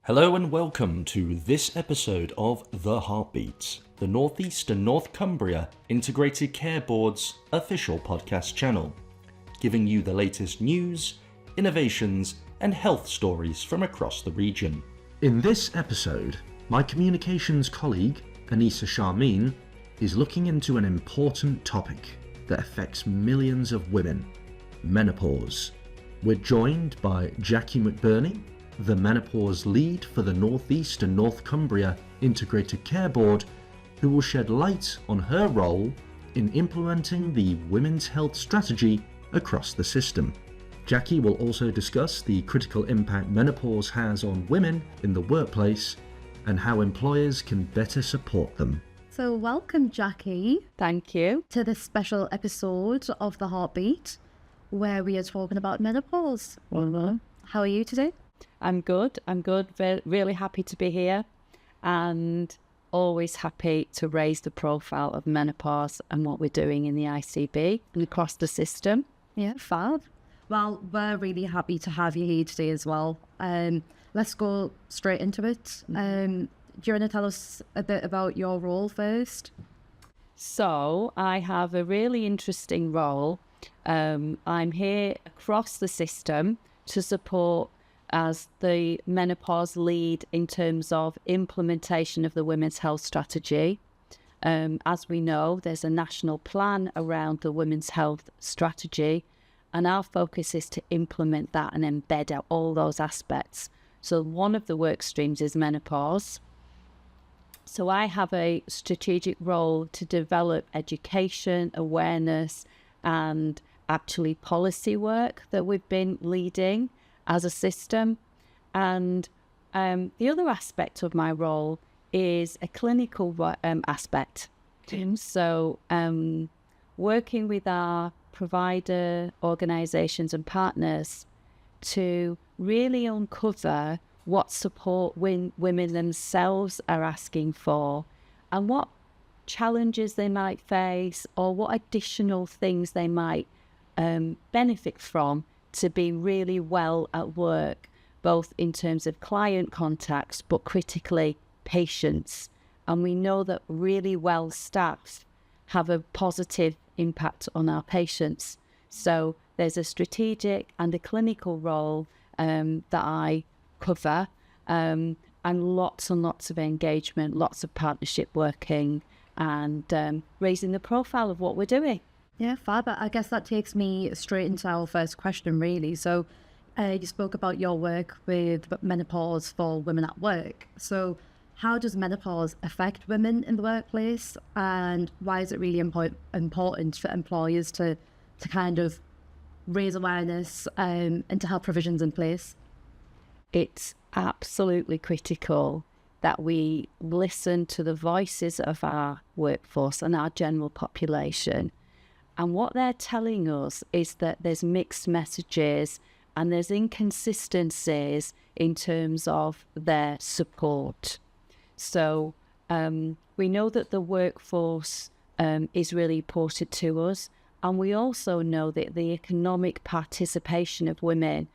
Hello and welcome to this episode of The Heartbeat, the North East and North Cumbria Integrated Care Board's official podcast channel, giving you the latest news, innovations and health stories from across the region. In this episode, my communications colleague, Anissa Sharmeen, is looking into an important topic that affects millions of women, menopause. We're joined by Jacqui McBurnie, the menopause lead for the North East and North Cumbria Integrated Care Board, who will shed light on her role in implementing the women's health strategy across the system. Jacqui will also discuss the critical impact menopause has on women in the workplace and how employers can better support them. So welcome, Jacqui. Thank you. To this special episode of The Heartbeat, where we are talking about menopause. How are you today? I'm good. Really happy to be here and always happy to raise the profile of menopause and what we're doing in the ICB and across the system. Yeah, fab. Well, we're really happy to have you here today as well. Let's go straight into it. Do you want to tell us a bit about your role first? So I have a really interesting role. I'm here across the system to support as the menopause lead in terms of implementation of the women's health strategy. As we know, there's a national plan around the women's health strategy, and our focus is to implement that and embed out all those aspects. So one of the work streams is menopause. So I have a strategic role to develop education, awareness, and actually policy work that we've been leading as a system. And the other aspect of my role is a clinical aspect. So working with our provider organisations and partners to really uncover what support women themselves are asking for and what challenges they might face or what additional things they might benefit from to be really well at work, both in terms of client contacts, but critically patients. And we know that really well staffed have a positive impact on our patients. So there's a strategic and a clinical role that I cover, and lots of engagement, lots of partnership working, and raising the profile of what we're doing. Yeah, fab. I guess that takes me straight into our first question, really. So you spoke about your work with menopause for women at work. So how does menopause affect women in the workplace, and why is it really important for employers to kind of raise awareness and to have provisions in place? It's absolutely critical that we listen to the voices of our workforce and our general population. And what they're telling us is that there's mixed messages and there's inconsistencies in terms of their support. So we know that the workforce is really important to us. And we also know that the economic participation of women,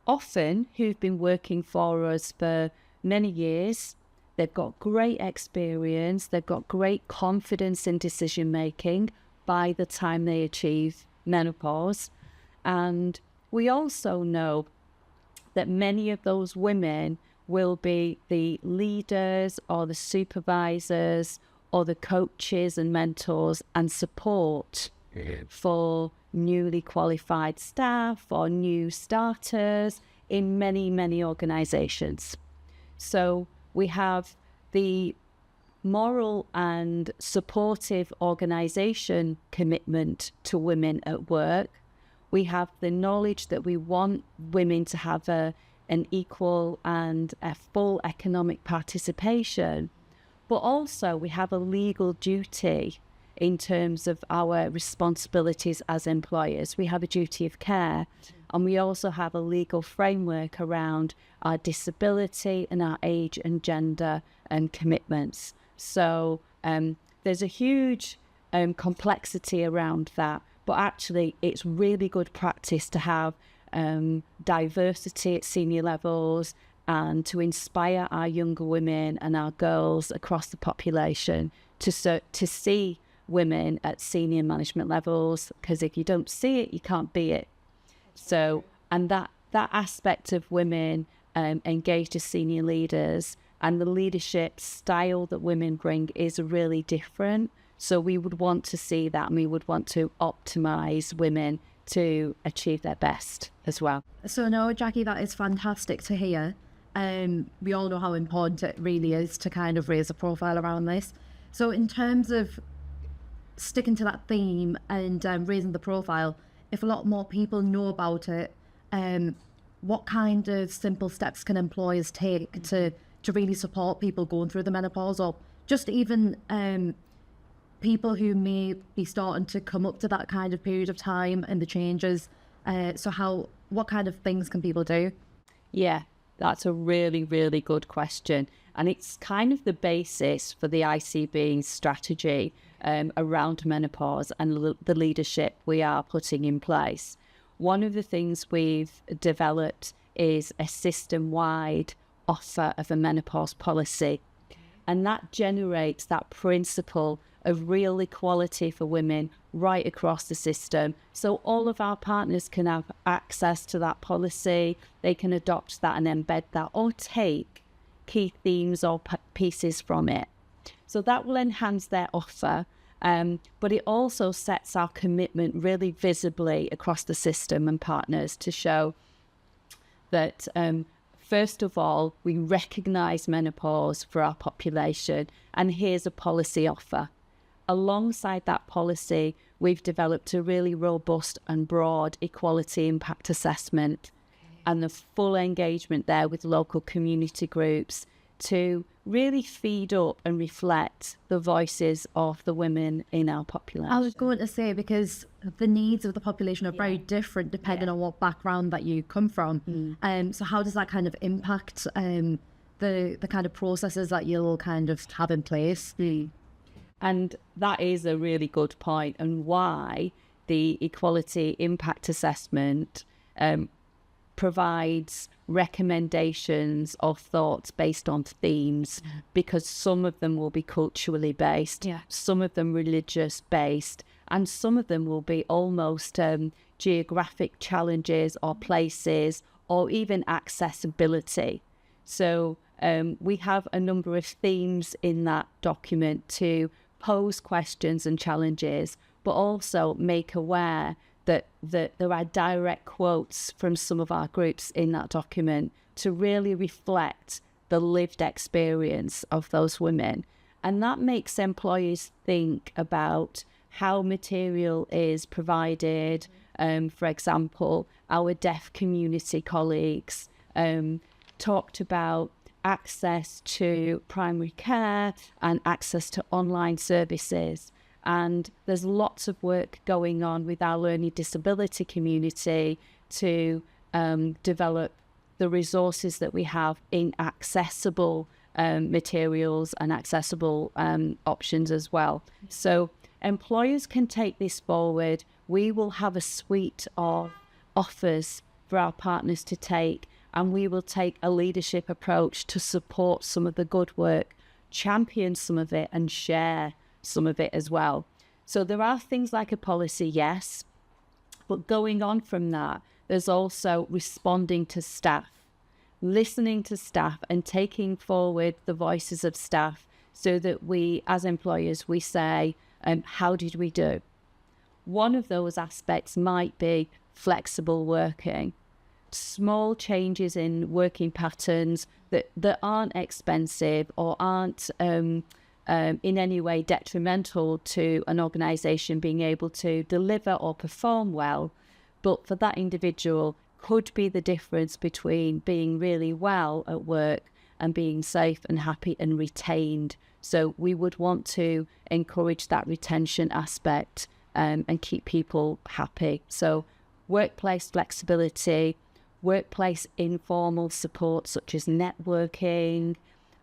often who've been working for us for many years, they've got great experience, they've got great confidence in decision making by the time they achieve menopause. And we also know that many of those women will be the leaders or the supervisors or the coaches and mentors and support for newly qualified staff or new starters in many organisations. So we have the moral and supportive organisation commitment to women at work. We have the knowledge that we want women to have an equal and a full economic participation, but also we have a legal duty in terms of our responsibilities as employers. We have a duty of care, and we also have a legal framework around our disability and our age and gender and commitments. So there's a huge complexity around that, but actually it's really good practice to have diversity at senior levels and to inspire our younger women and our girls across the population to see women at senior management levels, because if you don't see it, you can't be it. So, and that aspect of women engaged as senior leaders and the leadership style that women bring is really different. So we would want to see that, and we would want to optimize women to achieve their best as well. So no, Jacqui, that is fantastic to hear. We all know how important it really is to kind of raise a profile around this. So in terms of sticking to that theme and raising the profile, if a lot more people know about it, what kind of simple steps can employers take to really support people going through the menopause, or just even people who may be starting to come up to that kind of period of time and the changes? What kind of things can people do? Yeah, that's a really, really good question. And it's kind of the basis for the ICB strategy around menopause and the leadership we are putting in place. One of the things we've developed is a system-wide offer of a menopause policy. And that generates that principle of real equality for women right across the system. So all of our partners can have access to that policy. They can adopt that and embed that, or take key themes or pieces from it. So that will enhance their offer, but it also sets our commitment really visibly across the system and partners to show that first of all, we recognise menopause for our population, and here's a policy offer. Alongside that policy, we've developed a really robust and broad equality impact assessment, and the full engagement there with local community groups to really feed up and reflect the voices of the women in our population. I was going to say, because the needs of the population are very different depending on what background that you come from. So how does that kind of impact the kind of processes that you'll kind of have in place? And that is a really good point, and why the equality impact assessment provides recommendations or thoughts based on themes, because some of them will be culturally based, some of them religious based, and some of them will be almost geographic challenges or places, or even accessibility. So we have a number of themes in that document to pose questions and challenges, but also make aware that there are direct quotes from some of our groups in that document to really reflect the lived experience of those women. And that makes employers think about how material is provided. For example, our deaf community colleagues talked about access to primary care and access to online services. And there's lots of work going on with our learning disability community to develop the resources that we have in accessible materials and accessible options as well. So employers can take this forward. We will have a suite of offers for our partners to take, and we will take a leadership approach to support some of the good work, champion some of it, and share some of it as well. So there are things like a policy, yes, but going on from that, there's also responding to staff, listening to staff and taking forward the voices of staff, so that we, as employers, we say, how did we do? One of those aspects might be flexible working, small changes in working patterns that aren't expensive or aren't in any way detrimental to an organisation being able to deliver or perform well, but for that individual could be the difference between being really well at work and being safe and happy and retained. So we would want to encourage that retention aspect and keep people happy. So workplace flexibility, workplace informal support such as networking,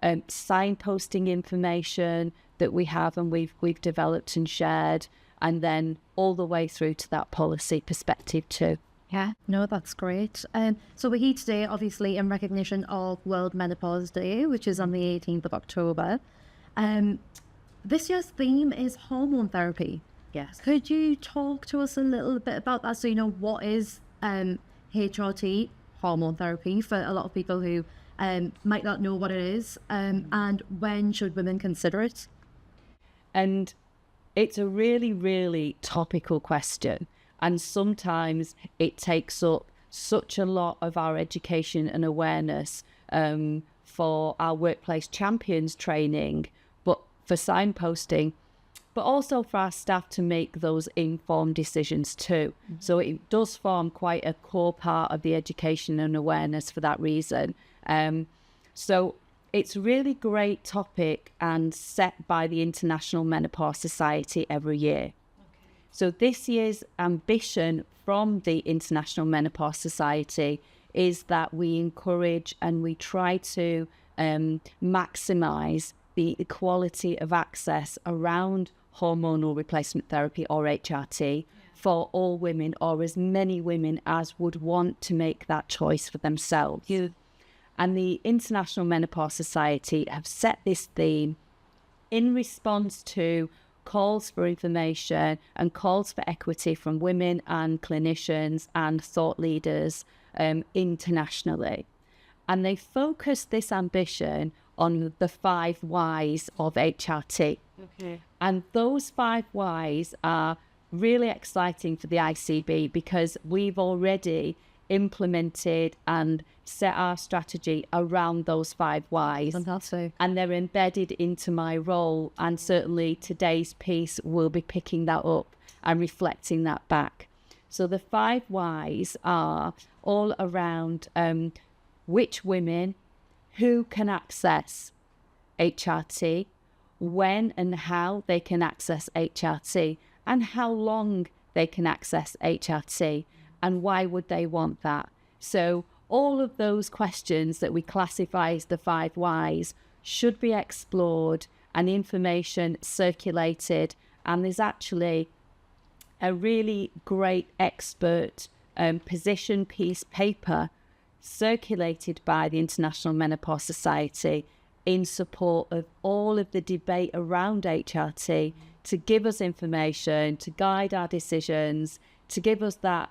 signposting information that we have and we've developed and shared, and then all the way through to that policy perspective too. Yeah, no, that's great. So we're here today, obviously, in recognition of World Menopause Day, which is on the 18th of October. This year's theme is hormone therapy. Yes. Could you talk to us a little bit about that? So, what is HRT, hormone therapy, for a lot of people who might not know what it is, and when should women consider it? And it's a really, really topical question. And sometimes it takes up such a lot of our education and awareness for our workplace champions training, but for signposting, but also for our staff to make those informed decisions too. Mm-hmm. So it does form quite a core part of the education and awareness for that reason. So it's a really great topic and set by the International Menopause Society every year. So this year's ambition from the International Menopause Society is that we encourage and we try to maximise the equality of access around hormonal replacement therapy, or HRT, for all women, or as many women as would want to make that choice for themselves. And the International Menopause Society have set this theme in response to calls for information and calls for equity from women and clinicians and thought leaders internationally. And they focus this ambition on the 5 whys of HRT. Okay. And those 5 whys are really exciting for the ICB because we've already implemented and set our strategy around those 5 whys. Fantastic. And they're embedded into my role, and certainly today's piece will be picking that up and reflecting that back. So the 5 whys are all around which women, who can access HRT, when and how they can access HRT, and how long they can access HRT, and why would they want that. So all of those questions that we classify as the 5 whys should be explored and information circulated. And there's actually a really great expert position piece paper circulated by the International Menopause Society in support of all of the debate around HRT, to give us information, to guide our decisions, to give us that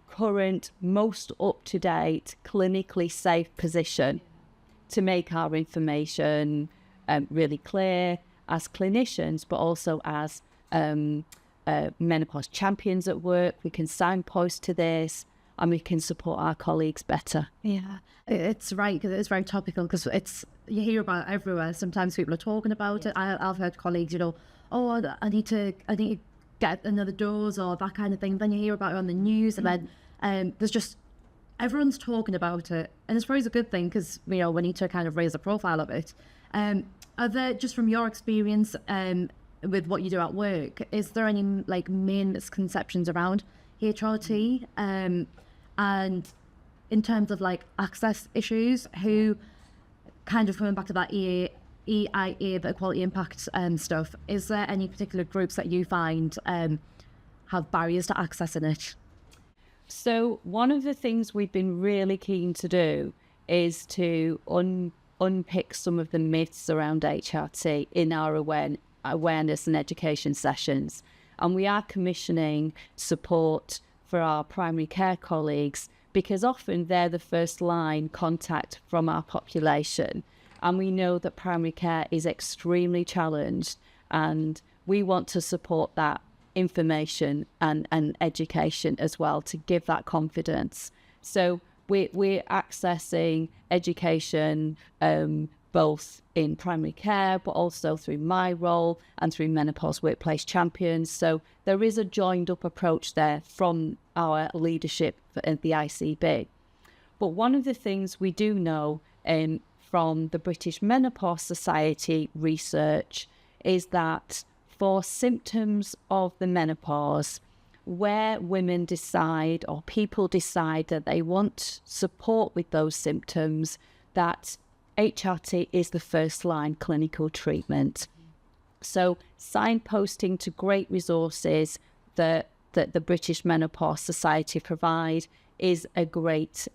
current, most up-to-date, clinically safe position to make our information really clear as clinicians, but also as menopause champions at work. We can signpost to this and we can support our colleagues better. Yeah, it's right, because it's very topical, because you hear about it everywhere. Sometimes people are talking about it. I've heard colleagues, oh, I need to get another dose or that kind of thing. Then you hear about it on the news, and then there's just, everyone's talking about it, and it's always a good thing, because we need to kind of raise the profile of it. Are there, just from your experience with what you do at work, is there any main misconceptions around HRT, and in terms of access issues, who kind of coming back to that EIA, the equality impact stuff, is there any particular groups that you find have barriers to accessing it? So one of the things we've been really keen to do is to unpick some of the myths around HRT in our awareness and education sessions. And we are commissioning support for our primary care colleagues, because often they're the first line contact from our population. And we know that primary care is extremely challenged, and we want to support that information and education as well, to give that confidence. So we're accessing education both in primary care, but also through my role and through Menopause Workplace Champions. So there is a joined up approach there from our leadership at the ICB. But one of the things we do know from the British Menopause Society research is that for symptoms of the menopause, where women decide, or people decide, that they want support with those symptoms, that HRT is the first line clinical treatment. So signposting to great resources that that the British Menopause Society provide is a great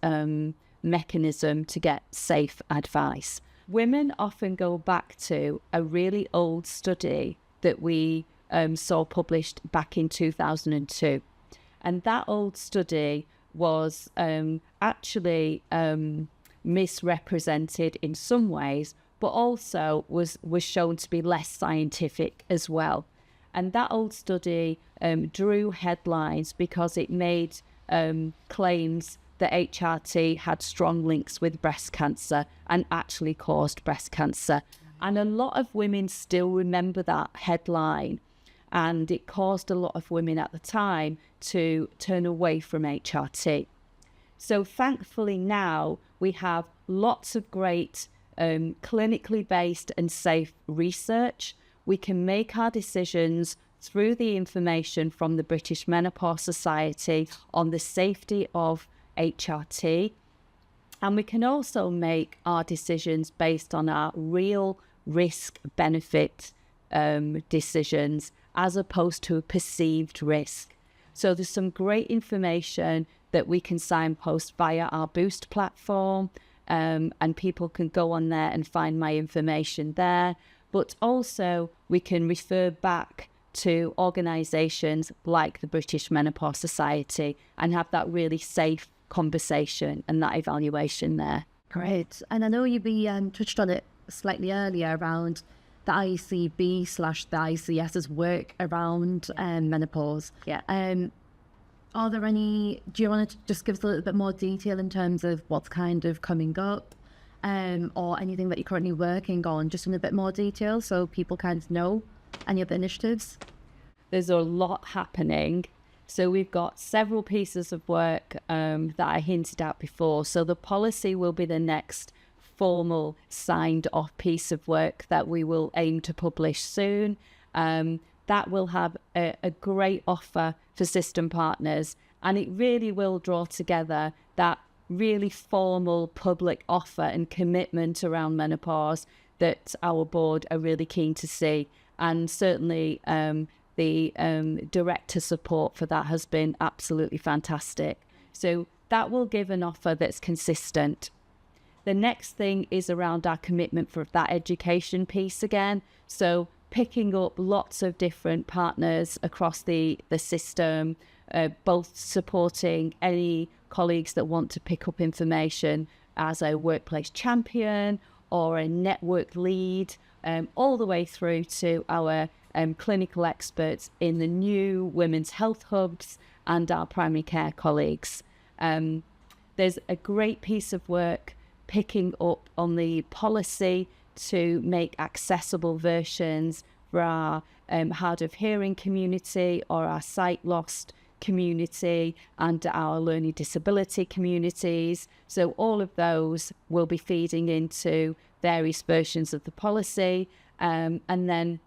mechanism to get safe advice. Women often go back to a really old study that we saw published back in 2002. And that old study was actually misrepresented in some ways, but also was shown to be less scientific as well. And that old study drew headlines because it made claims that HRT had strong links with breast cancer and actually caused breast cancer. And a lot of women still remember that headline, and it caused a lot of women at the time to turn away from HRT. So thankfully now we have lots of great clinically based and safe research. We can make our decisions through the information from the British Menopause Society on the safety of HRT. And we can also make our decisions based on our real risk benefit decisions as opposed to a perceived risk. So there's some great information that we can signpost via our Boost platform, and people can go on there and find my information there. But also we can refer back to organisations like the British Menopause Society and have that really safe conversation and that evaluation there. Great. And I know you touched on it slightly earlier around the ICB/the ICS's work around menopause. Yeah. Are there any, do you want to just give us a little bit more detail in terms of what's kind of coming up, or anything that you're currently working on, just in a bit more detail so people kind of know any of the initiatives? There's a lot happening. So we've got several pieces of work that I hinted at before. So the policy will be the next formal signed off piece of work that we will aim to publish soon. That will have a great offer for system partners, and it really will draw together that really formal public offer and commitment around menopause that our board are really keen to see. And certainly the director support for that has been absolutely fantastic. So that will give an offer that's consistent. The next thing is around our commitment for that education piece again. So picking up lots of different partners across the system, both supporting any colleagues that want to pick up information as a workplace champion or a network lead, all the way through to our clinical experts in the new women's health hubs and our primary care colleagues. There's a great piece of work picking up on the policy to make accessible versions for our hard of hearing community or our sight lost community and our learning disability communities. So all of those will be feeding into various versions of the policy. And then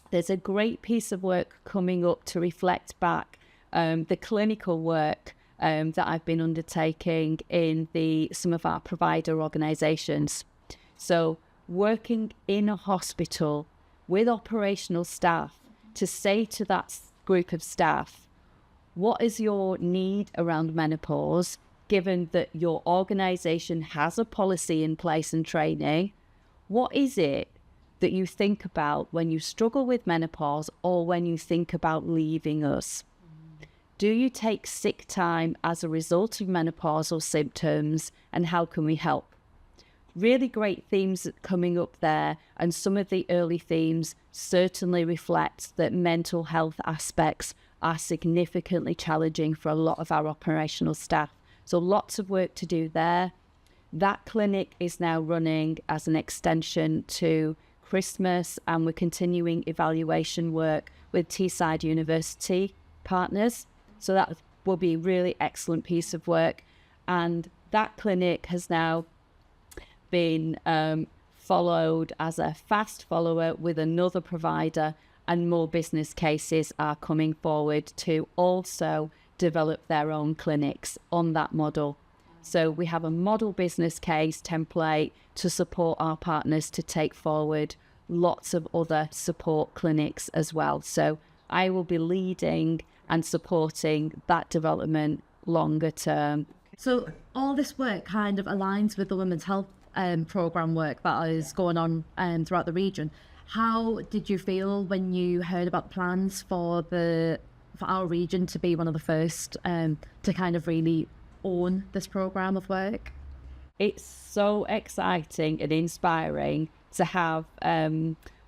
there's a great piece of work coming up to reflect back the clinical work that I've been undertaking in some of our provider organisations. So working in a hospital with operational staff to say to that group of staff, what is your need around menopause, given that your organisation has a policy in place and training? What is it that you think about when you struggle with menopause or when you think about leaving us? Do you take sick time as a result of menopausal symptoms, and how can we help? Really great themes coming up there, and some of the early themes certainly reflect that mental health aspects are significantly challenging for a lot of our operational staff. So lots of work to do there. That clinic is now running as an extension to Christmas, and we're continuing evaluation work with Teesside University partners. So that will be a really excellent piece of work. And that clinic has now been followed as a fast follower with another provider, and more business cases are coming forward to also develop their own clinics on that model. So we have a model business case template to support our partners to take forward lots of other support clinics as well. So I will be leading and supporting that development longer term. So all this work kind of aligns with the women's health program work that is going on throughout the region. How did you feel when you heard about plans for our region to be one of the first to kind of really own this program of work? It's so exciting and inspiring to have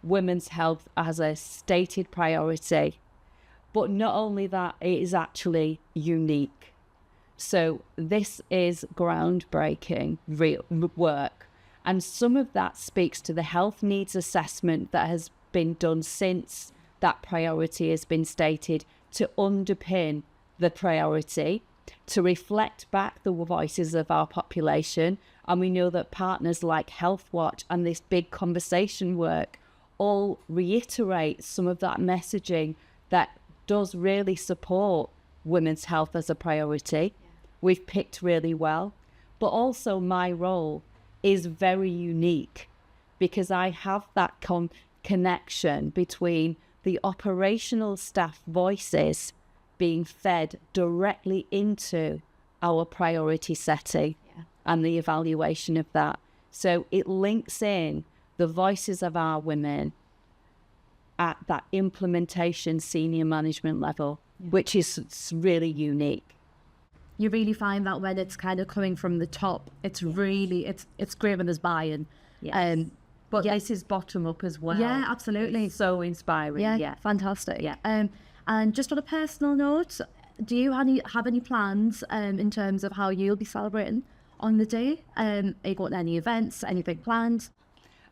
women's health as a stated priority. But not only that, it is actually unique. So this is groundbreaking real work. And some of that speaks to the health needs assessment that has been done since that priority has been stated, to underpin the priority, to reflect back the voices of our population. And we know that partners like Health Watch and this big conversation work all reiterate some of that messaging that does really support women's health as a priority. We've picked really well, but also my role is very unique because I have that connection between the operational staff voices being fed directly into our priority setting and the evaluation of that. So it links in the voices of our women at that implementation senior management level, which is really unique. You really find that when it's kind of coming from the top, it's really, it's great when there's buy-in. Yes. But this is bottom up as well. Yeah, absolutely. It's so inspiring. Yeah. Fantastic. Yeah. And just on a personal note, do you have any plans in terms of how you'll be celebrating on the day? Are you going to any events, anything planned?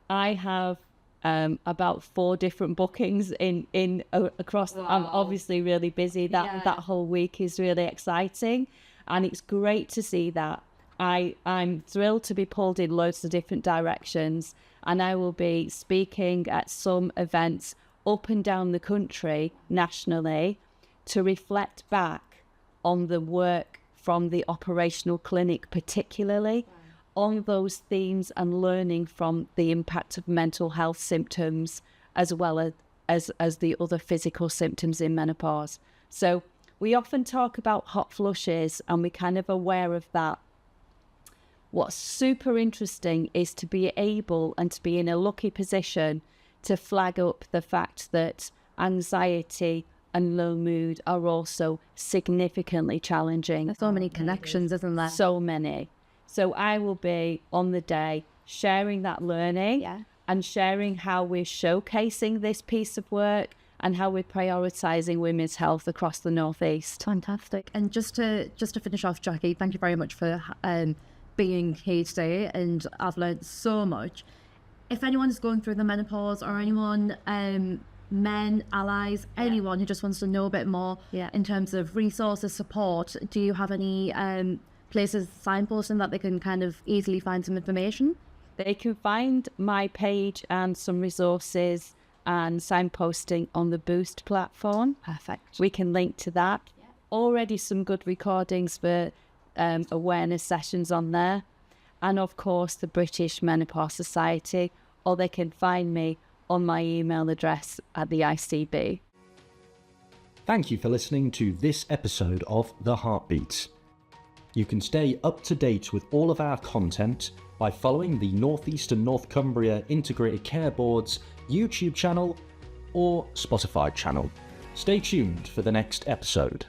I have about 4 different bookings in across. Wow. I'm obviously really busy. That whole week is really exciting, and it's great to see that. I'm thrilled to be pulled in loads of different directions, and I will be speaking at some events up and down the country nationally to reflect back on the work from the operational clinic, particularly on those themes and learning from the impact of mental health symptoms as well as the other physical symptoms in menopause. So we often talk about hot flushes and we're kind of aware of that. What's super interesting is to be able and to be in a lucky position to flag up the fact that anxiety and low mood are also significantly challenging. There's so many connections, isn't there? So many. So I will be on the day sharing that learning and sharing how we're showcasing this piece of work and how we're prioritising women's health across the Northeast. Fantastic. And just to finish off, Jacqui, thank you very much for being here today, and I've learned so much. If anyone's going through the menopause, or anyone, men, allies, anyone who just wants to know a bit more in terms of resources, support, do you have any places signposting that they can kind of easily find some information? They can find my page and some resources and signposting on the Boost platform. Perfect. We can link to that. Already some good recordings for awareness sessions on there, and of course the British Menopause Society, or they can find me on my email address at the ICB. Thank you for listening to this episode of The Heartbeats. You can stay up to date with all of our content by following the North East and North Cumbria Integrated Care Board's YouTube channel or Spotify channel. Stay tuned for the next episode.